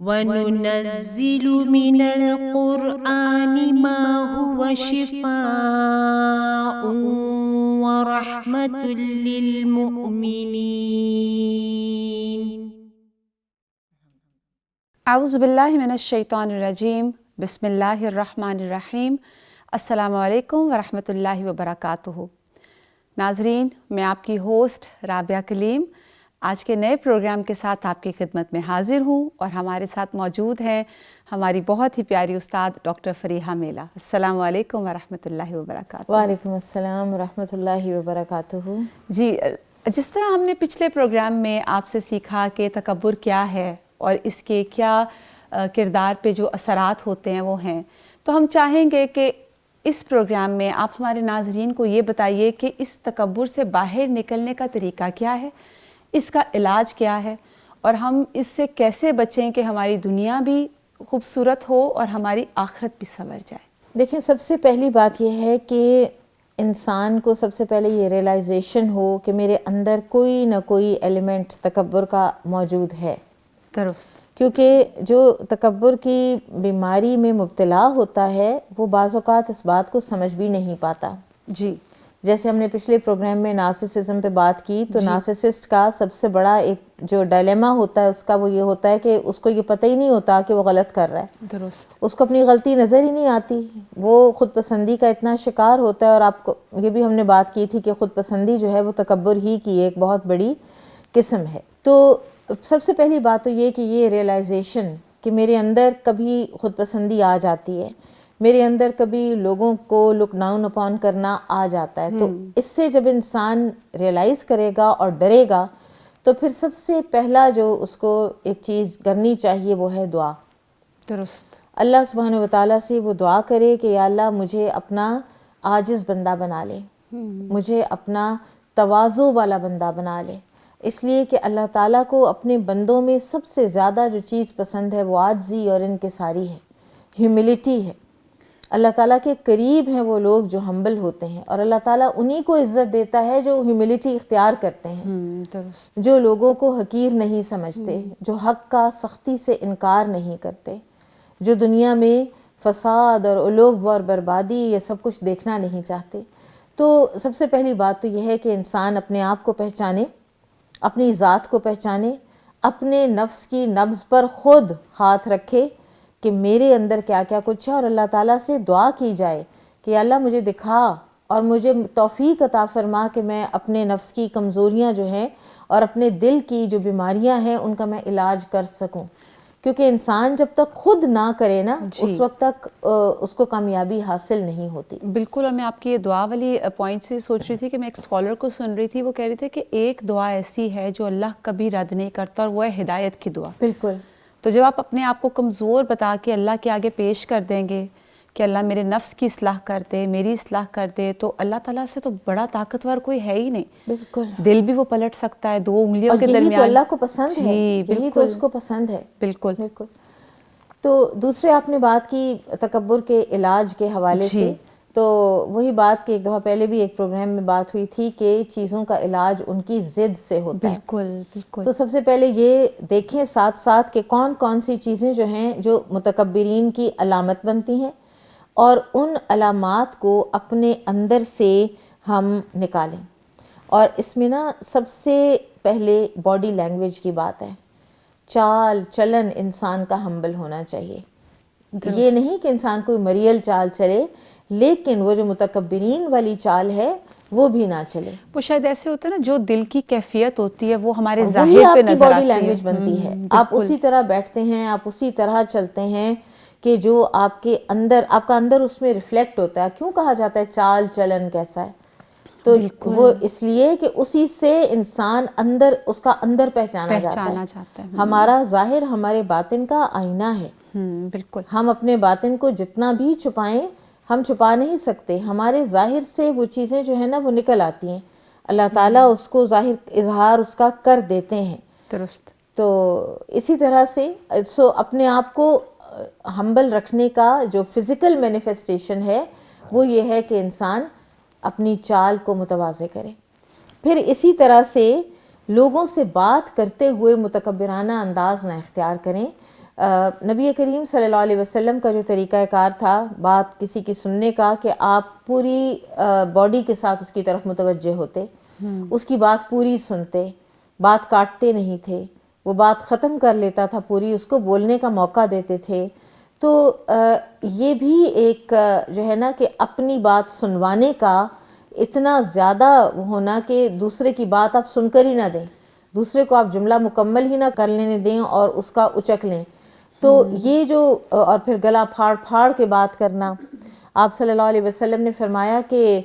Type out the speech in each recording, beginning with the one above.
وَنُنَزِّلُ مِنَ الْقُرْآنِ مَا هُوَ شِفَاءٌ وَرَحْمَةٌ لِّلْمُؤْمِنِينَ. اعوذ باللہ من الشیطان الرجیم، بسم اللہ الرحمن الرحیم، السلام علیکم ورحمۃ اللہ وبرکاتہ۔ ناظرین، میں آپ کی ہوسٹ رابعہ کلیم آج کے نئے پروگرام کے ساتھ آپ کی خدمت میں حاضر ہوں، اور ہمارے ساتھ موجود ہیں ہماری بہت ہی پیاری استاد ڈاکٹر فریحہ میلا۔ السلام علیکم ورحمۃ اللہ وبرکاتہ۔ وعلیکم السلام ورحمۃ اللہ وبرکاتہ۔ جی، جس طرح ہم نے پچھلے پروگرام میں آپ سے سیکھا کہ تکبر کیا ہے اور اس کے کیا کردار پہ جو اثرات ہوتے ہیں وہ ہیں، تو ہم چاہیں گے کہ اس پروگرام میں آپ ہمارے ناظرین کو یہ بتائیے کہ اس تکبر سے باہر نکلنے کا طریقہ کیا ہے، اس کا علاج کیا ہے، اور ہم اس سے کیسے بچیں کہ ہماری دنیا بھی خوبصورت ہو اور ہماری آخرت بھی سنور جائے۔ دیکھیں، سب سے پہلی بات یہ ہے کہ انسان کو سب سے پہلے یہ ریئلائزیشن ہو کہ میرے اندر کوئی نہ کوئی ایلیمنٹ تکبر کا موجود ہے۔ درست۔ کیونکہ جو تکبر کی بیماری میں مبتلا ہوتا ہے وہ بعض اوقات اس بات کو سمجھ بھی نہیں پاتا۔ جی، جیسے ہم نے پچھلے پروگرام میں نارسسزم پہ بات کی، تو نارسسسٹ کا سب سے بڑا ایک جو ڈائلیما ہوتا ہے اس کا وہ یہ ہوتا ہے کہ اس کو یہ پتہ ہی نہیں ہوتا کہ وہ غلط کر رہا ہے۔ درست۔ اس کو اپنی غلطی نظر ہی نہیں آتی، وہ خود پسندی کا اتنا شکار ہوتا ہے۔ اور آپ کو یہ بھی ہم نے بات کی تھی کہ خود پسندی جو ہے وہ تکبر ہی کی ایک بہت بڑی قسم ہے۔ تو سب سے پہلی بات تو یہ کہ یہ ریئلائزیشن کہ میرے اندر کبھی خود پسندی آ جاتی ہے، میرے اندر کبھی لوگوں کو لک ڈاؤن اپون کرنا آ جاتا ہے، تو اس سے جب انسان ریئلائز کرے گا اور ڈرے گا تو پھر سب سے پہلا جو اس کو ایک چیز کرنی چاہیے وہ ہے دعا۔ درست۔ اللہ سبحانہ وتعالیٰ سے وہ دعا کرے کہ یا اللہ مجھے اپنا عاجز بندہ بنا لے، مجھے اپنا تواضع والا بندہ بنا لے، اس لیے کہ اللہ تعالیٰ کو اپنے بندوں میں سب سے زیادہ جو چیز پسند ہے وہ عاجزی اور انکساری ہے، ہیوملٹی ہے۔ اللہ تعالیٰ کے قریب ہیں وہ لوگ جو ہمبل ہوتے ہیں، اور اللہ تعالیٰ انہی کو عزت دیتا ہے جو ہیوملٹی اختیار کرتے ہیں، درست۔ جو لوگوں کو حقیر نہیں سمجھتے، جو حق کا سختی سے انکار نہیں کرتے، جو دنیا میں فساد اور علو اور بربادی یہ سب کچھ دیکھنا نہیں چاہتے۔ تو سب سے پہلی بات تو یہ ہے کہ انسان اپنے آپ کو پہچانے، اپنی ذات کو پہچانے، اپنے نفس کی نبض پر خود ہاتھ رکھے کہ میرے اندر کیا کیا کچھ ہے، اور اللہ تعالیٰ سے دعا کی جائے کہ اللہ مجھے دکھا اور مجھے توفیق عطا فرما کہ میں اپنے نفس کی کمزوریاں جو ہیں اور اپنے دل کی جو بیماریاں ہیں ان کا میں علاج کر سکوں۔ کیونکہ انسان جب تک خود نہ کرے نا اس وقت تک اس کو کامیابی حاصل نہیں ہوتی۔ بالکل، اور میں آپ کی یہ دعا والی پوائنٹ سے سوچ رہی تھی کہ میں ایک اسکالر کو سن رہی تھی، وہ کہہ رہے تھے کہ ایک دعا ایسی ہے جو اللہ کبھی رد نہیں کرتا، اور وہ ہے ہدایت کی دعا۔ بالکل۔ تو جب آپ اپنے آپ کو کمزور بتا کے اللہ کے آگے پیش کر دیں گے کہ اللہ میرے نفس کی اصلاح کر دے، میری اصلاح کر دے، تو اللہ تعالیٰ سے تو بڑا طاقتور کوئی ہے ہی نہیں۔ بالکل۔ دل بھی وہ پلٹ سکتا ہے دو انگلیوں کے درمیان۔ یہی تو اللہ کو پسند ہے، جی یہی تو اس کو پسند ہے۔ بالکل۔ بالکل۔ تو دوسرے آپ نے بات کی تکبر کے علاج کے حوالے سے، تو وہی بات کہ ایک دفعہ پہلے بھی ایک پروگرام میں بات ہوئی تھی کہ چیزوں کا علاج ان کی ضد سے ہوتا ہے۔ بالکل بالکل۔ تو سب سے پہلے یہ دیکھیں ساتھ ساتھ کہ کون کون سی چیزیں جو ہیں جو متکبرین کی علامت بنتی ہیں، اور ان علامات کو اپنے اندر سے ہم نکالیں۔ اور اس میں نا سب سے پہلے باڈی لینگویج کی بات ہے، چال چلن انسان کا ہمبل ہونا چاہیے۔ یہ نہیں کہ انسان کوئی مریل چال چلے، لیکن وہ جو متکبرین والی چال ہے وہ بھی نہ چلے۔ وہ شاید ایسے ہوتا ہے نا، جو دل کی کیفیت ہوتی ہے وہ ہمارے وہی ظاہر آپ پہ کی نظر باڈی آتی ہے۔ لینگویج بنتی ہے، آپ اسی طرح بیٹھتے ہیں، آپ اسی طرح چلتے ہیں کہ جو آپ کے اندر، آپ کا اندر اس میں ریفلیکٹ ہوتا ہے۔ کیوں کہا جاتا ہے چال چلن کیسا ہے؟ تو وہ اس لیے کہ اسی سے انسان اندر، اس کا اندر پہچانا جاتا ہے۔ ہمارا ظاہر ہمارے باطن کا آئینہ ہے۔ بالکل۔ ہم اپنے باطن کو جتنا بھی چھپائیں ہم چھپا نہیں سکتے، ہمارے ظاہر سے وہ چیزیں جو ہیں نا وہ نکل آتی ہیں، اللہ تعالیٰ اس کو ظاہر اظہار اس کا کر دیتے ہیں۔ درست۔ تو اسی طرح سے اپنے آپ کو ہمبل رکھنے کا جو فزیکل مینیفیسٹیشن ہے وہ یہ ہے کہ انسان اپنی چال کو متواضع کرے۔ پھر اسی طرح سے لوگوں سے بات کرتے ہوئے متکبرانہ انداز نہ اختیار کریں۔ نبی کریم صلی اللہ علیہ وسلم کا جو طریقہ کار تھا بات کسی کی سننے کا کہ آپ پوری باڈی کے ساتھ اس کی طرف متوجہ ہوتے، اس کی بات پوری سنتے، بات کاٹتے نہیں تھے، وہ بات ختم کر لیتا تھا پوری، اس کو بولنے کا موقع دیتے تھے. تو یہ بھی ایک جو ہے نا کہ اپنی بات سنوانے کا اتنا زیادہ ہونا کہ دوسرے کی بات آپ سن کر ہی نہ دیں، دوسرے کو آپ جملہ مکمل ہی نہ کر لینے دیں اور اس کا اچک لیں. تو یہ جو اور پھر گلا پھاڑ پھاڑ کے بات کرنا، آپ صلی اللہ علیہ وسلم نے فرمایا کہ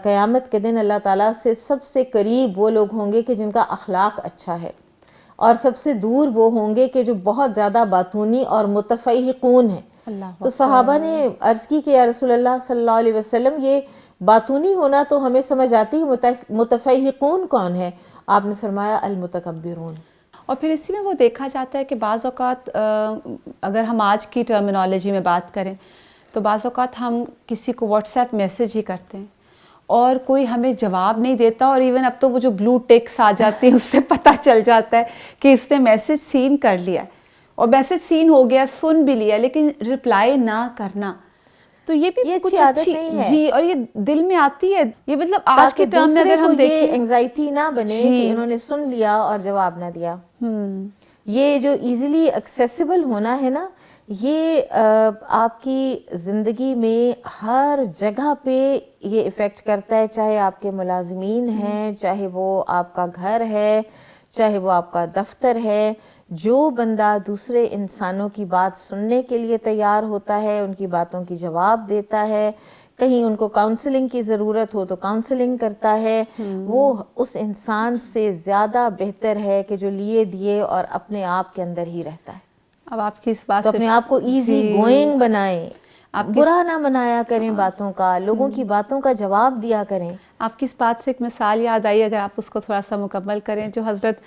قیامت کے دن اللہ تعالیٰ سے سب سے قریب وہ لوگ ہوں گے کہ جن کا اخلاق اچھا ہے، اور سب سے دور وہ ہوں گے کہ جو بہت زیادہ باتونی اور متفیہقون ہیں. تو صحابہ نے عرض کی کہ یا رسول اللہ صلی اللہ علیہ وسلم یہ باتونی ہونا تو ہمیں سمجھ آتی ہے، متفیہقون کون ہے؟ آپ نے فرمایا المتکبرون. اور پھر اسی میں وہ دیکھا جاتا ہے کہ بعض اوقات اگر ہم آج کی ٹرمینالوجی میں بات کریں تو بعض اوقات ہم کسی کو واٹس ایپ میسیج ہی کرتے ہیں اور کوئی ہمیں جواب نہیں دیتا، اور ایون اب تو وہ جو بلو ٹکس آ جاتے ہیں اس سے پتہ چل جاتا ہے کہ اس نے میسیج سین کر لیا ہے، اور میسیج سین ہو گیا، سن بھی لیا، لیکن رپلائی نہ کرنا. تو یہ بھی کچھ اچھی جی، اور یہ دل میں آتی ہے، یہ مطلب آج کے ٹائم میں اگر ہم دیکھیں انگزائٹی نہ بنے کہ انہوں نے سن لیا اور جواب نہ دیا. یہ جو ایزیلی ایکسیسیبل ہونا ہے نا، یہ آپ کی زندگی میں ہر جگہ پہ یہ ایفیکٹ کرتا ہے، چاہے آپ کے ملازمین ہیں، چاہے وہ آپ کا گھر ہے، چاہے وہ آپ کا دفتر ہے. جو بندہ دوسرے انسانوں کی بات سننے کے لیے تیار ہوتا ہے، ان کی باتوں کی جواب دیتا ہے، کہیں ان کو کاؤنسلنگ کی ضرورت ہو تو کاؤنسلنگ کرتا ہے، وہ اس انسان سے زیادہ بہتر ہے کہ جو لیے دیے اور اپنے آپ کے اندر ہی رہتا ہے. اب آپ کی اس بات تو سے اپنے آپ کو ایزی گوئنگ بنائیں، برا نہ بنایا کریں باتوں کا، لوگوں کی باتوں کا جواب دیا کریں. آپ کی اس بات سے ایک مثال یاد آئی، اگر آپ اس کو تھوڑا سا مکمل کریں. جو حضرت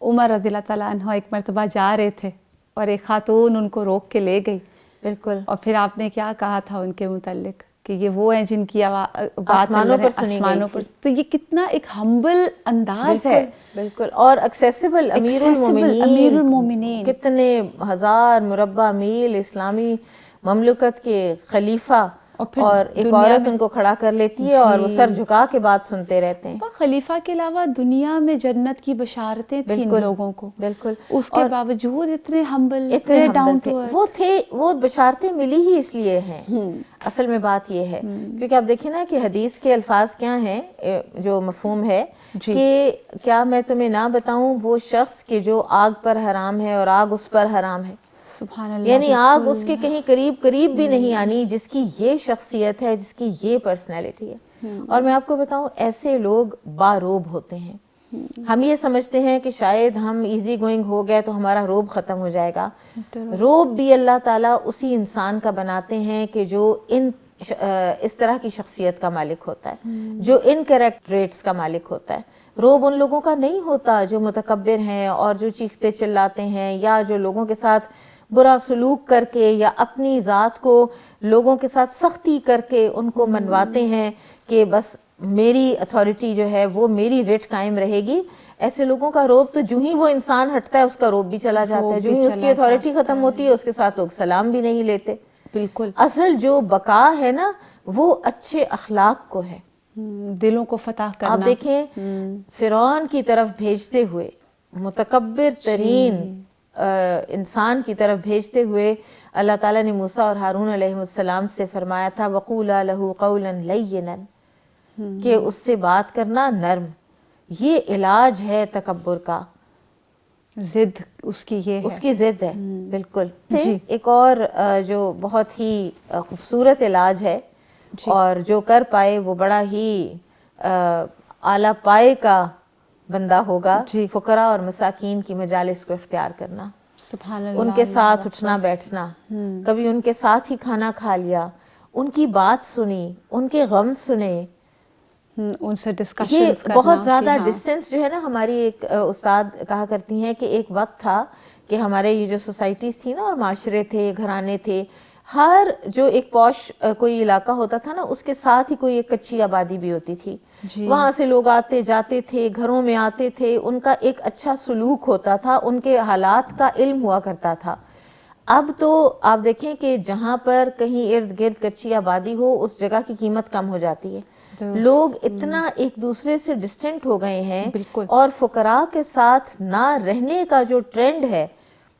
عمر رضی اللہ تعالیٰ عنہ ایک مرتبہ جا رہے تھے اور ایک خاتون ان کو روک کے لے گئی، بالکل، اور پھر آپ نے کیا کہا تھا ان کے متعلق کہ یہ وہ ہیں جن کی بات آسمانوں پر سنی آسمانوں پر. تو یہ کتنا ایک ہمبل انداز ہے، بالکل، اور ایکسیسیبل. امیر المومنین کتنے ہزار مربع میل اسلامی مملکت کے خلیفہ، اور ایک عورت ان کو کھڑا کر لیتی ہے اور وہ سر جھکا کے بات سنتے رہتے ہیں. خلیفہ کے علاوہ دنیا میں جنت کی بشارتیں تھیں ان لوگوں کو، بالکل، اس کے باوجود اتنے ہمبل، اتنے ڈاؤن ٹو ارتھ وہ بشارتیں ملی ہی اس لیے ہیں. اصل میں بات یہ ہے کیونکہ آپ دیکھیں نا کہ حدیث کے الفاظ کیا ہیں، جو مفہوم ہے کہ کیا میں تمہیں نہ بتاؤں وہ شخص کہ جو آگ پر حرام ہے اور آگ اس پر حرام ہے. سبحان اللہ، یعنی آگ اس کے کہیں قریب بھی نہیں آنی، جس کی یہ شخصیت ہے، جس کی یہ پرسنالٹی ہے. اور میں آپ کو بتاؤں ایسے لوگ باروب ہوتے ہیں. ہم یہ سمجھتے ہیں کہ شاید ہم ایزی گوئنگ ہو گئے تو ہمارا روب ختم ہو جائے گا. روب بھی اللہ تعالیٰ اسی انسان کا بناتے ہیں کہ جو اس طرح کی شخصیت کا مالک ہوتا ہے، جو ان کریکٹریٹس کا مالک ہوتا ہے. روب ان لوگوں کا نہیں ہوتا جو متکبر ہیں اور جو چیختے چلاتے ہیں، یا جو لوگوں کے ساتھ برا سلوک کر کے یا اپنی ذات کو لوگوں کے ساتھ سختی کر کے ان کو منواتے ہیں کہ بس میری اتھارٹی جو ہے وہ میری ریٹ قائم رہے گی. ایسے لوگوں کا روب تو جو ہی وہ انسان ہٹتا ہے اس کا روب بھی چلا جاتا ہے، جو ہی اس کی اتھارٹی ختم ہوتی ہے اس کے ساتھ لوگ سلام بھی نہیں لیتے. بالکل، اصل جو بقا ہے نا وہ اچھے اخلاق کو ہے، دلوں کو فتح کرنا. آپ دیکھیں فرعون کی طرف بھیجتے ہوئے، متکبر ترین انسان کی طرف بھیجتے ہوئے اللہ تعالیٰ نے موسیٰ اور ہارون علیہ السلام سے فرمایا تھا وَقُولَا لَهُ قَوْلًا لَيِّنًا، کہ اس سے بات کرنا نرم. یہ علاج ہے تکبر کا، ضد اس کی یہ ہے، اس کی ضد ہے. بالکل. ایک اور جو بہت ہی خوبصورت علاج ہے اور جو کر پائے وہ بڑا ہی اعلیٰ پائے کا بندہ ہوگا، فقراء اور مساکین کی مجالس کو اختیار کرنا. سبحان اللہ، ان کے ساتھ اٹھنا بیٹھنا، کبھی ان کے ساتھ ہی کھانا کھا لیا، ان کی بات سنی، ان کے غم سنے، ان سے ڈسکشنز کرنا. بہت زیادہ ڈسٹنس جو ہے نا، ہماری ایک استاد کہا کرتی ہیں کہ ایک وقت تھا کہ ہمارے یہ جو سوسائٹیز تھی نا اور معاشرے تھے، گھرانے تھے، ہر جو ایک پوش کوئی علاقہ ہوتا تھا نا اس کے ساتھ ہی کوئی ایک کچی آبادی بھی ہوتی تھی. وہاں سے لوگ آتے جاتے تھے، گھروں میں آتے تھے، ان کا ایک اچھا سلوک ہوتا تھا، ان کے حالات کا علم ہوا کرتا تھا. اب تو آپ دیکھیں کہ جہاں پر کہیں ارد گرد کچی آبادی ہو اس جگہ کی قیمت کم ہو جاتی ہے. لوگ اتنا ایک دوسرے سے ڈسٹنٹ ہو گئے ہیں, بالکل. اور فقراء کے ساتھ نہ رہنے کا جو ٹرینڈ ہے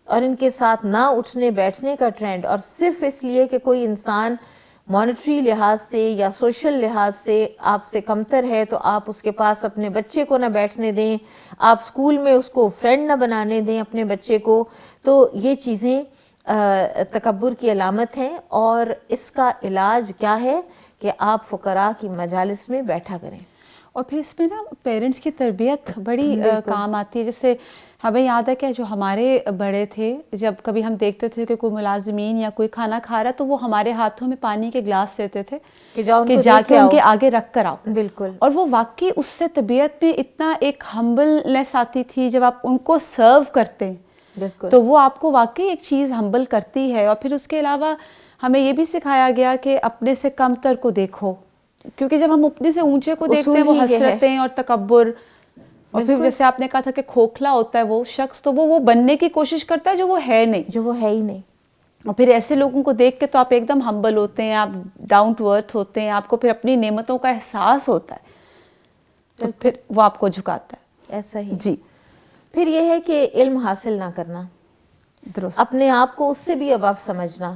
اور ان کے ساتھ نہ اٹھنے بیٹھنے کا ٹرینڈ, اور صرف اس لیے کہ کوئی انسان مانیٹری لحاظ سے یا سوشل لحاظ سے آپ سے کمتر ہے تو آپ اس کے پاس اپنے بچے کو نہ بیٹھنے دیں, آپ اسکول میں اس کو فرینڈ نہ بنانے دیں اپنے بچے کو. تو یہ چیزیں تکبر کی علامت ہیں, اور اس کا علاج کیا ہے کہ آپ فقراء کی مجالس میں بیٹھا کریں. اور پھر اس میں نا پیرنٹس کی تربیت بڑی کام آتی ہے. جیسے ہمیں یاد ہے کہ جو ہمارے بڑے تھے, جب کبھی ہم دیکھتے تھے کہ کوئی ملازمین یا کوئی کھانا کھا رہا تو وہ ہمارے ہاتھوں میں پانی کے گلاس دیتے تھے کہ جا کے ان کے آگے رکھ کر آؤ. بالکل. اور وہ واقعی اس سے طبیعت میں اتنا ایک ہمبلنس آتی تھی جب آپ ان کو سرو کرتے ہیں. بالکل. تو وہ آپ کو واقعی ایک چیز ہمبل کرتی ہے. اور پھر اس کے علاوہ ہمیں یہ بھی سکھایا گیا کہ اپنے سے کم تر کو دیکھو, کیونکہ جب ہم اپنے سے اونچے کو دیکھتے ہیں وہ حسرتیں اور تکبر, اور پھر جیسے آپ نے کہا تھا کہ کھوکھلا ہوتا ہے وہ شخص, تو وہ بننے کی کوشش کرتا ہے جو وہ ہے ہی نہیں. اور پھر ایسے لوگوں کو دیکھ کے تو آپ ایک دم ہمبل ہوتے ہیں, آپ ڈاؤن ٹو ارتھ ہوتے ہیں, آپ کو پھر اپنی نعمتوں کا احساس ہوتا ہے, تو پھر وہ آپ کو جھکاتا ہے. ایسا ہی. جی. پھر یہ ہے کہ علم حاصل نہ کرنا, درست, اپنے آپ کو اس سے بھی ابو سمجھنا.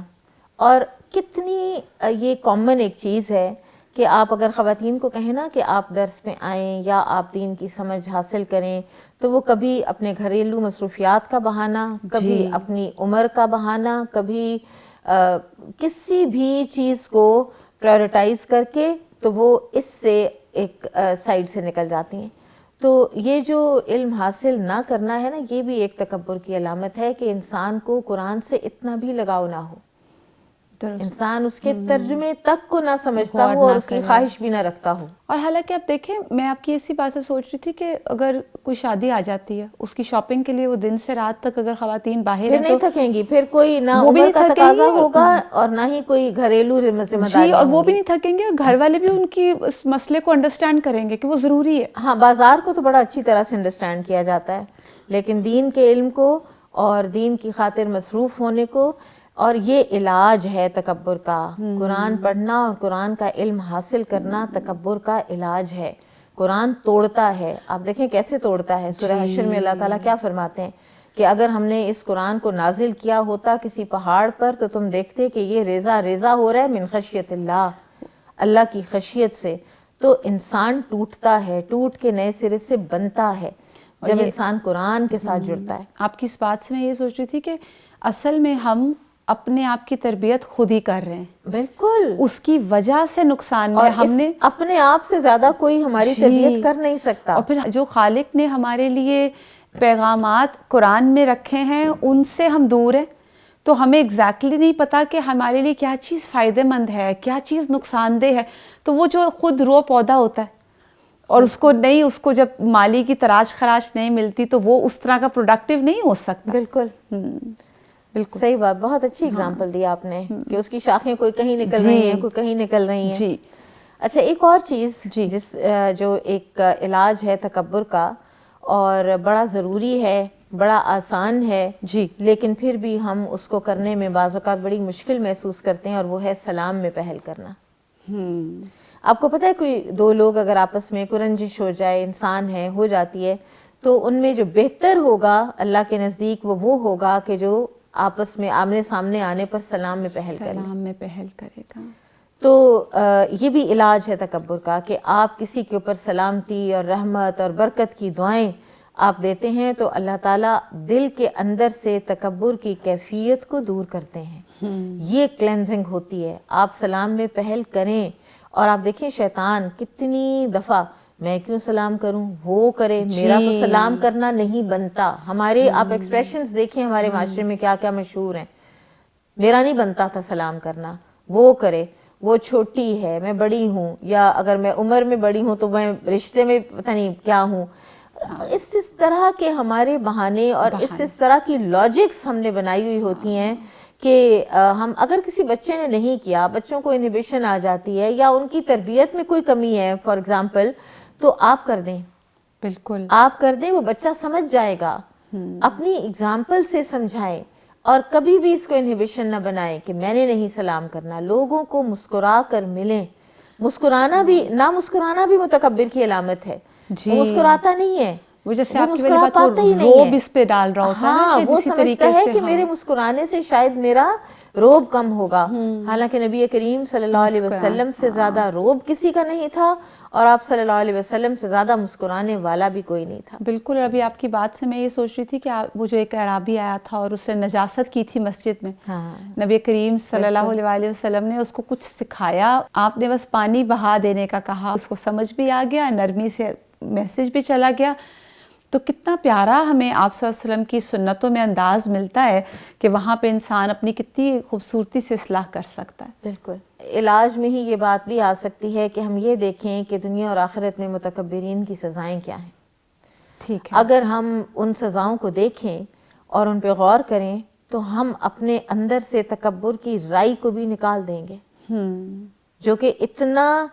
اور کتنی یہ کامن ایک چیز ہے کہ آپ اگر خواتین کو کہیں نا کہ آپ درس میں آئیں یا آپ دین کی سمجھ حاصل کریں, تو وہ کبھی اپنے گھریلو مصروفیات کا بہانہ, کبھی اپنی عمر کا بہانہ, کبھی کسی بھی چیز کو پرائورٹائز کر کے تو وہ اس سے ایک سائڈ سے نکل جاتی ہیں. تو یہ جو علم حاصل نہ کرنا ہے نا, یہ بھی ایک تکبر کی علامت ہے کہ انسان کو قرآن سے اتنا بھی لگاؤ نہ ہو, انسان اس کے ترجمے تک کو نہ سمجھتا ہو اور اس کی خواہش بھی نہ رکھتا ہو. اور حالانکہ آپ دیکھیں, میں آپ کی اسی بات سے سوچ رہی تھی کہ اگر کوئی شادی آ جاتی ہے, اس کی شاپنگ کے لیے وہ دن سے رات تک اگر خواتین باہر ہیں نہیں تھکیں گی, پھر کوئی نہ وہ بھی عمر کا نہیں تقاضا ہوگا اور نہ ہی کوئی گھریلو ذمہ داریاں. جی, اور وہ بھی نہیں تھکیں گے, اور گھر والے بھی ان کی اس مسئلے کو انڈرسٹینڈ کریں گے کہ وہ ضروری ہے. ہاں, بازار کو تو بڑا اچھی طرح سے انڈرسٹینڈ کیا جاتا ہے, لیکن دین کے علم کو اور دین کی خاطر مصروف ہونے کو, اور یہ علاج ہے تکبر کا. قرآن پڑھنا اور قرآن کا علم حاصل کرنا تکبر کا علاج ہے. قرآن توڑتا ہے, آپ دیکھیں کیسے توڑتا ہے. سورہ حشر میں اللہ تعالیٰ کیا فرماتے ہیں کہ اگر ہم نے اس قرآن کو نازل کیا ہوتا کسی پہاڑ پر تو تم دیکھتے کہ یہ ریزہ ریزہ ہو رہا ہے من خشیت اللہ, اللہ کی خشیت سے. تو انسان ٹوٹتا ہے, ٹوٹ کے نئے سرے سے بنتا ہے جب انسان قرآن کے ساتھ جڑتا ہے. آپ کی اس بات سے میں یہ سوچ رہی تھی کہ اصل میں ہم اپنے آپ کی تربیت خود ہی کر رہے ہیں. بالکل. اس کی وجہ سے نقصان میں ہم نے اپنے آپ سے زیادہ کوئی ہماری تربیت کر نہیں سکتا. اور پھر جو خالق نے ہمارے لیے پیغامات قرآن میں رکھے ہیں ان سے ہم دور ہیں, تو ہمیں ایگزیکٹلی نہیں پتا کہ ہمارے لیے کیا چیز فائدہ مند ہے, کیا چیز نقصان دہ ہے. تو وہ جو خود رو پودا ہوتا ہے اور اس کو جب مالی کی تراش خراش نہیں ملتی تو وہ اس طرح کا پروڈکٹیو نہیں ہو سکتا. بالکل بالکل صحیح بات, بہت اچھی اگزامپل دی آپ نے کہ اس کی شاخیں کوئی کہیں نکل رہی ہیں, کوئی کہیں نکل رہی ہیں. جی. اچھا, ایک اور چیز جو ایک علاج ہے تکبر کا اور بڑا ضروری ہے, بڑا آسان ہے, لیکن پھر بھی ہم اس کو کرنے میں بعض اوقات بڑی مشکل محسوس کرتے ہیں, اور وہ ہے سلام میں پہل کرنا. آپ کو پتہ ہے کوئی دو لوگ اگر آپس میں کوئی رنجش ہو جائے, انسان ہے, ہو جاتی ہے, تو ان میں جو بہتر ہوگا اللہ کے نزدیک وہ ہوگا کہ جو آپس میں آمنے سامنے آنے پر سلام میں پہل کرے گا. تو یہ بھی علاج ہے تکبر کا کہ آپ کسی کے اوپر سلامتی اور رحمت اور برکت کی دعائیں آپ دیتے ہیں تو اللہ تعالیٰ دل کے اندر سے تکبر کی کیفیت کو دور کرتے ہیں. یہ کلینزنگ ہوتی ہے. آپ سلام میں پہل کریں, اور آپ دیکھیں شیطان کتنی دفعہ میں کیوں سلام کروں, وہ کرے, میرا تو سلام کرنا نہیں بنتا. ہمارے آپ ایکسپریشنز دیکھیں ہمارے معاشرے میں کیا کیا مشہور ہیں, میرا نہیں بنتا تھا سلام کرنا, وہ کرے, وہ چھوٹی ہے میں بڑی ہوں, یا اگر میں عمر میں بڑی ہوں تو میں رشتے میں پتہ نہیں کیا ہوں. اس طرح کے ہمارے بہانے اور اس طرح کی لاجکس ہم نے بنائی ہوئی ہوتی ہیں کہ ہم اگر کسی بچے نے نہیں کیا, بچوں کو انہیبیشن آ جاتی ہے یا ان کی تربیت میں کوئی کمی ہے فار ایگزامپل, تو آپ کر دیں. بالکل آپ کر دیں, وہ بچہ سمجھ جائے گا. اپنی اگزامپل سے سمجھائیں, اور کبھی بھی اس کو انہیبیشن نہ بنائیں کہ میں نے نہیں سلام کرنا. لوگوں کو مسکرا کر ملیں. مسکرانا بھی متکبر کی علامت ہے. وہ مسکراتا نہیں ہے, وہ جیسے وہ آپ کی والی مسکرا بات پاتا ہی نہیں روب ہے. اس پہ ڈال رہا ہوتا ہے نا, شاید وہ اسی سمجھتا طریقے ہے سے کہ میرے مسکرانے سے شاید میرا روب کم ہوگا. حالانکہ نبی کریم صلی اللہ علیہ وسلم سے زیادہ روب کسی کا نہیں تھا, اور آپ صلی اللہ علیہ وسلم سے زیادہ مسکرانے والا بھی کوئی نہیں تھا. بالکل. ابھی آپ کی بات سے میں یہ سوچ رہی تھی کہ وہ جو ایک اعرابی آیا تھا اور اس نے نجاست کی تھی مسجد میں, نبی کریم صلی اللہ علیہ وسلم نے اس کو کچھ سکھایا, آپ نے بس پانی بہا دینے کا کہا, اس کو سمجھ بھی آ گیا, نرمی سے میسج بھی چلا گیا. تو کتنا پیارا ہمیں آپ صلی اللہ علیہ وسلم کی سنتوں میں انداز ملتا ہے کہ وہاں پہ انسان اپنی کتنی خوبصورتی سے اصلاح کر سکتا ہے. بالکل. علاج میں ہی یہ بات بھی آ سکتی ہے کہ ہم یہ دیکھیں کہ دنیا اور آخرت میں متکبرین کی سزائیں کیا ہیں. ٹھیک ہے. اگر ہم ان سزاؤں کو دیکھیں اور ان پہ غور کریں تو ہم اپنے اندر سے تکبر کی رائی کو بھی نکال دیں گے, جو کہ اتنا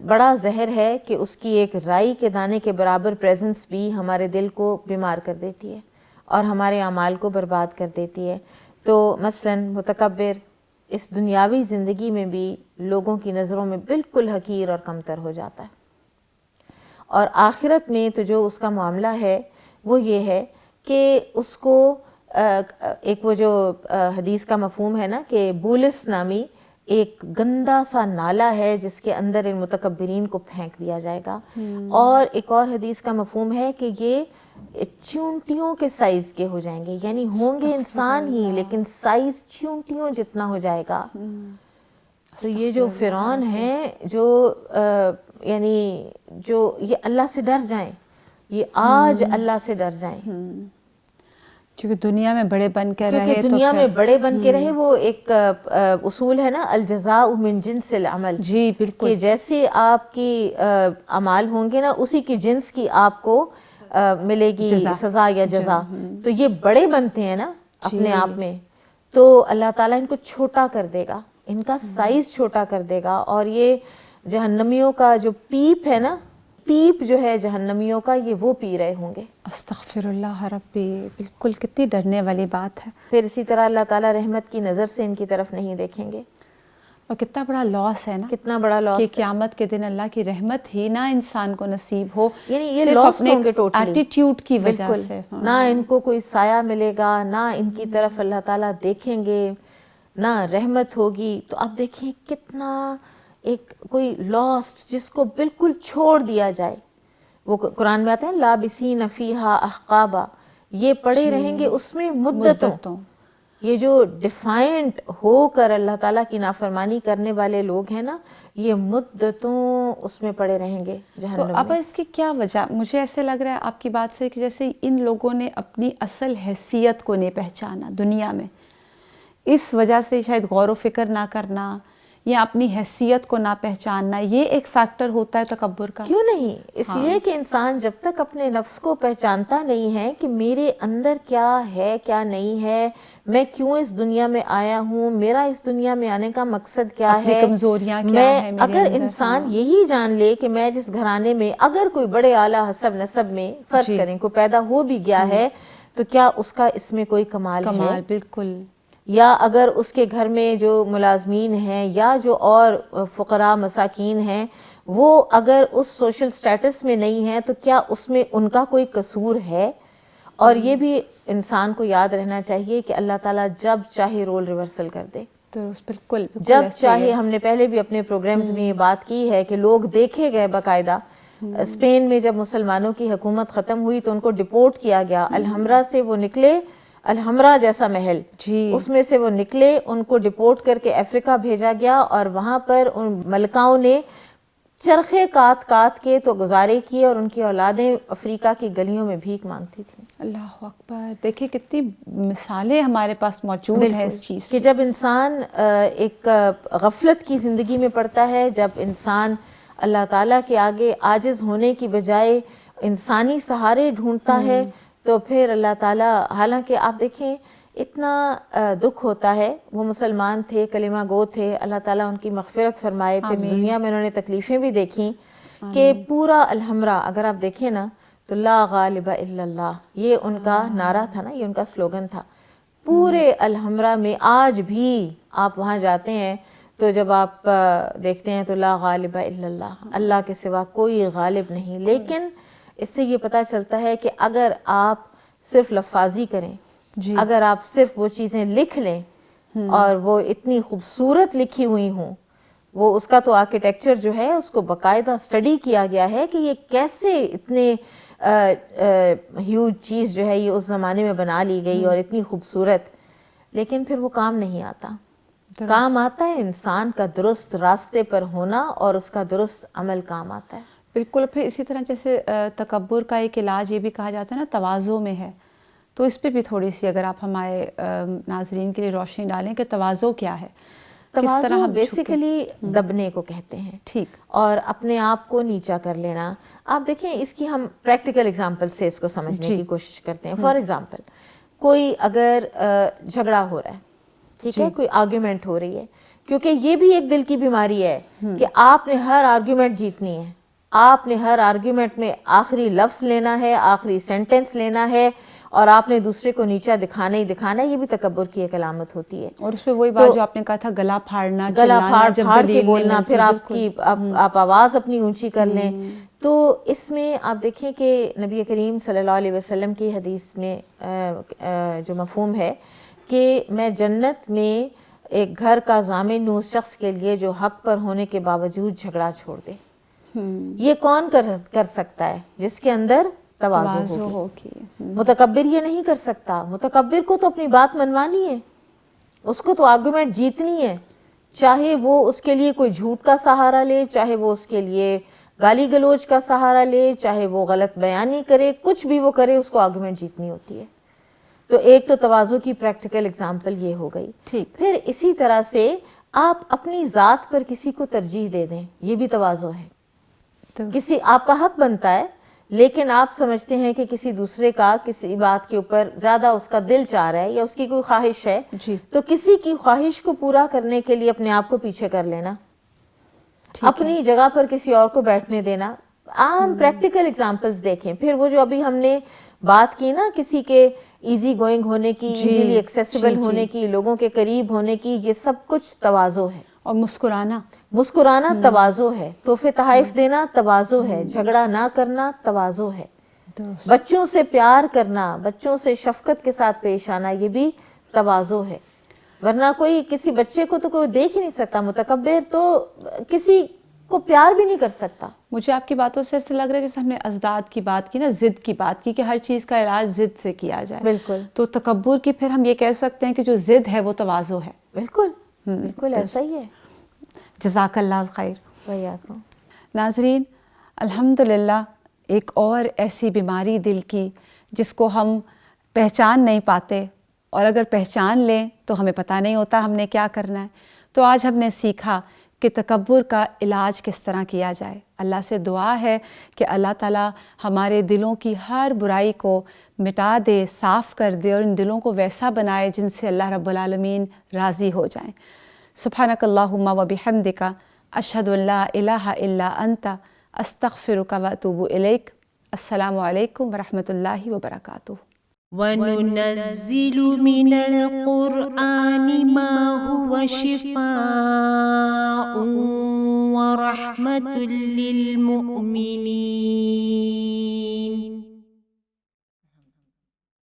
بڑا زہر ہے کہ اس کی ایک رائی کے دانے کے برابر پریزنس بھی ہمارے دل کو بیمار کر دیتی ہے اور ہمارے اعمال کو برباد کر دیتی ہے. تو مثلاً متکبر اس دنیاوی زندگی میں بھی لوگوں کی نظروں میں بالکل حقیر اور کمتر ہو جاتا ہے, اور آخرت میں تو جو اس کا معاملہ ہے وہ یہ ہے کہ اس کو ایک وہ جو حدیث کا مفہوم ہے نا کہ بولس نامی ایک گندا سا نالا ہے جس کے اندر ان متکبرین کو پھینک دیا جائے گا. اور ایک اور حدیث کا مفہوم ہے کہ یہ چونٹیوں کے سائز کے ہو جائیں گے, یعنی ہوں گے انسان ہی لیکن سائز چونٹیوں جتنا ہو جائے گا. تو یہ جو فرعون ہیں جو یعنی جو یہ اللہ سے ڈر جائیں, یہ آج اللہ سے ڈر جائیں, کیونکہ دنیا میں بڑے بن کے رہے, کیونکہ دنیا میں بڑے بن کے رہے. وہ ایک اصول ہے نا, الجزاء من جنس العمل. جی بالکل. کہ جیسے آپ کی اعمال ہوں گے نا اسی کی جنس کی آپ کو ملے گی سزا یا جزا. تو یہ بڑے بنتے ہیں نا اپنے آپ میں, تو اللہ تعالیٰ ان کو چھوٹا کر دے گا, ان کا سائز چھوٹا کر دے گا. اور یہ جہنمیوں کا جو پیپ ہے نا, پیپ جو ہے جہنمیوں کا, یہ وہ پی رہے ہوں گے. استغفر اللہ ربی, بالکل کتنی ڈرنے والی بات ہے. پھر اسی طرح اللہ تعالیٰ رحمت کی نظر سے ان کی طرف نہیں دیکھیں گے. اور کتنا بڑا لاس ہے نا, کتنا بڑا لاس کہ قیامت کے دن اللہ کی رحمت ہی نہ انسان کو نصیب ہو, یعنی یہ صرف لاس اپنے ہوں گے ٹوٹلی ایٹیٹیوڈ کی وجہ سے. نہ ان کو کوئی سایہ ملے گا, نہ ان کی طرف اللہ تعالیٰ دیکھیں گے, نہ رحمت ہوگی. تو آپ دیکھیں کتنا ایک کوئی لاسٹ جس کو بالکل چھوڑ دیا جائے. وہ قرآن میں آتا ہے لابثین فیہا احقابا, یہ پڑے رہیں گے اس میں مدتوں. یہ جو ڈیفائنٹ ہو کر اللہ تعالیٰ کی نافرمانی کرنے والے لوگ ہیں نا, یہ مدتوں اس میں پڑے رہیں گے جہنم میں. تو اب اس کی کیا وجہ, مجھے ایسے لگ رہا ہے آپ کی بات سے کہ جیسے ان لوگوں نے اپنی اصل حیثیت کو نہیں پہچانا دنیا میں, اس وجہ سے شاید غور و فکر نہ کرنا یا اپنی حیثیت کو نہ پہچاننا, یہ ایک فیکٹر ہوتا ہے تکبر کا. کیوں نہیں, اس لیے کہ انسان جب تک اپنے نفس کو پہچانتا نہیں ہے کہ میرے اندر کیا ہے کیا نہیں ہے, میں کیوں اس دنیا میں آیا ہوں, میرا اس دنیا میں آنے کا مقصد کیا ہے, اپنی کمزوریاں کیا ہے میرے اگر اندر. انسان یہی جان لے کہ میں جس گھرانے میں اگر کوئی بڑے اعلیٰ حسب نسب میں فرض کریں کوئی پیدا ہو بھی گیا ہے, تو کیا اس کا اس میں کوئی کمال ہے؟ بالکل. یا اگر اس کے گھر میں جو ملازمین ہیں یا جو اور فقراء مساکین ہیں وہ اگر اس سوشل سٹیٹس میں نہیں ہیں, تو کیا اس میں ان کا کوئی قصور ہے؟ اور یہ بھی انسان کو یاد رہنا چاہیے کہ اللہ تعالیٰ جب چاہے رول ریورسل کر دے. بالکل جب چاہے. ہم نے پہلے بھی اپنے پروگرامز میں یہ بات کی ہے کہ لوگ دیکھے گئے باقاعدہ. اسپین میں جب مسلمانوں کی حکومت ختم ہوئی تو ان کو ڈپورٹ کیا گیا. الحمرا سے وہ نکلے, الحمرا جیسا محل, اس میں سے وہ نکلے, ان کو ڈپورٹ کر کے افریقہ بھیجا گیا, اور وہاں پر ان ملکاؤں نے چرخے کاٹ کے تو گزارے کیے, اور ان کی اولادیں افریقہ کی گلیوں میں بھیک مانگتی تھیں. اللہ اکبر. دیکھیں کتنی مثالیں ہمارے پاس موجود ہیں اس چیز کہ جب انسان ایک غفلت کی زندگی میں پڑتا ہے, جب انسان اللہ تعالیٰ کے آگے عاجز ہونے کی بجائے انسانی سہارے ڈھونڈتا ہے, تو پھر اللہ تعالیٰ, حالانکہ آپ دیکھیں اتنا دکھ ہوتا ہے, وہ مسلمان تھے, کلمہ گو تھے, اللہ تعالیٰ ان کی مغفرت فرمائے. پھر دنیا میں انہوں نے تکلیفیں بھی دیکھیں کہ پورا الحمرا اگر آپ دیکھیں نا تو لا غالب الا اللہ, یہ ان کا نعرہ تھا نا, یہ ان کا سلوگن تھا. پورے الحمرہ میں آج بھی آپ وہاں جاتے ہیں تو جب آپ دیکھتے ہیں تو لا غالب الا اللہ، اللہ کے سوا کوئی غالب نہیں. لیکن اس سے یہ پتہ چلتا ہے کہ اگر آپ صرف لفاظی کریں، اگر آپ صرف وہ چیزیں لکھ لیں اور وہ اتنی خوبصورت لکھی ہوئی ہوں، وہ اس کا تو آرکیٹیکچر جو ہے اس کو باقاعدہ اسٹڈی کیا گیا ہے کہ یہ کیسے اتنے ہیوج چیز جو ہے یہ اس زمانے میں بنا لی گئی اور اتنی خوبصورت، لیکن پھر وہ کام نہیں آتا. کام آتا ہے انسان کا درست راستے پر ہونا اور اس کا درست عمل کام آتا ہے. بالکل. پھر اسی طرح جیسے تکبر کا ایک علاج یہ بھی کہا جاتا ہے نا تواضع میں ہے، تو اس پہ بھی تھوڑی سی اگر آپ ہمارے ناظرین کے لیے روشنی ڈالیں کہ تواضع کیا ہے، کس طرح تواضع ہم بیسیکلی دبنے کو کہتے ہیں. ٹھیک. اور اپنے آپ کو نیچا کر لینا. آپ دیکھیں اس کی ہم پریکٹیکل ایگزامپل سے اس کو سمجھنے کی کوشش کرتے ہیں. فار ایگزامپل کوئی اگر جھگڑا ہو رہا ہے، ٹھیک ہے، کوئی آرگیومنٹ ہو رہی ہے، کیونکہ یہ بھی ایک دل کی بیماری ہے کہ آپ نے ہر آرگیومنٹ جیتنی ہے، آپ نے ہر آرگیومنٹ میں آخری لفظ لینا ہے، آخری سینٹنس لینا ہے، اور آپ نے دوسرے کو نیچا دکھانا ہی دکھانا. یہ بھی تکبر کی ایک علامت ہوتی ہے. اور اس پہ وہی بات جو آپ نے کہا تھا گلا پھاڑنا، گلا چلانا، جب پھاڑ کے دلیل بولنا، نہیں پھر ملتی. آپ آواز اپنی اونچی کر لیں. تو اس میں آپ دیکھیں کہ نبی کریم صلی اللہ علیہ وسلم کی حدیث میں جو مفہوم ہے کہ میں جنت میں ایک گھر کا ضامن ہوں اس شخص کے لیے جو حق پر ہونے کے باوجود جھگڑا چھوڑ دے. یہ کون کر سکتا ہے؟ جس کے اندر تواضع ہوگی. متکبر یہ نہیں کر سکتا. متکبر کو تو اپنی بات منوانی ہے، اس کو تو آرگومنٹ جیتنی ہے، چاہے وہ اس کے لیے کوئی جھوٹ کا سہارا لے، چاہے وہ اس کے لیے گالی گلوچ کا سہارا لے، چاہے وہ غلط بیانی کرے، کچھ بھی وہ کرے اس کو آرگومنٹ جیتنی ہوتی ہے. تو ایک تو تواضع کی پریکٹیکل ایگزامپل یہ ہو گئی. پھر اسی طرح سے آپ اپنی ذات پر کسی کو ترجیح دے دیں، یہ بھی تواضع ہے. کسی آپ کا حق بنتا ہے لیکن آپ سمجھتے ہیں کہ کسی دوسرے کا کسی بات کے اوپر زیادہ اس کا دل چاہ رہا ہے یا اس کی کوئی خواہش ہے، تو کسی کی خواہش کو پورا کرنے کے لیے اپنے آپ کو پیچھے کر لینا، اپنی جگہ پر کسی اور کو بیٹھنے دینا. عام پریکٹیکل ایگزامپلز دیکھیں. پھر وہ جو ابھی ہم نے بات کی نا کسی کے ایزی گوئنگ ہونے کی، ایزیلی ایکسیسیبل ہونے کی، لوگوں کے قریب ہونے کی، یہ سب کچھ تواضع ہے. اور مسکرانا تواضع ہے. تحفے تحائف دینا تواضع ہے. جھگڑا نہ کرنا تواضع ہے. بچوں سے پیار کرنا، بچوں سے شفقت کے ساتھ پیش آنا، یہ بھی تواضع ہے. ورنہ کوئی کسی بچے کو تو کوئی دیکھ ہی نہیں سکتا. متکبر تو کسی کو پیار بھی نہیں کر سکتا. مجھے آپ کی باتوں سے ایسا لگ رہا ہے جیسے ہم نے ازداد کی بات کی نا، ضد کی بات کی کہ ہر چیز کا علاج ضد سے کیا جائے. بالکل. تو تکبر کی پھر ہم یہ کہہ سکتے ہیں کہ جو ضد ہے وہ تواضع ہے. بالکل بالکل ایسا ہی ہے. جزاک اللہ الخیر. ویاکم. ناظرین، الحمدللہ ایک اور ایسی بیماری دل کی جس کو ہم پہچان نہیں پاتے، اور اگر پہچان لیں تو ہمیں پتہ نہیں ہوتا ہم نے کیا کرنا ہے. تو آج ہم نے سیکھا کہ تکبر کا علاج کس طرح کیا جائے. اللہ سے دعا ہے کہ اللہ تعالیٰ ہمارے دلوں کی ہر برائی کو مٹا دے، صاف کر دے، اور ان دلوں کو ویسا بنائے جن سے اللہ رب العالمین راضی ہو جائیں. سبحانک اللہم و بحمدک، اشہد ان لا الہ الا انت، استغفرک و اتوب الیک. السلام علیکم ورحمۃ اللہ وبرکاتہ. وَنُنَزِّلُ مِنَ الْقُرْآنِ مَا هُوَ شِفَاءٌ وَرَحْمَةٌ لِّلْمُؤْمِنِينَ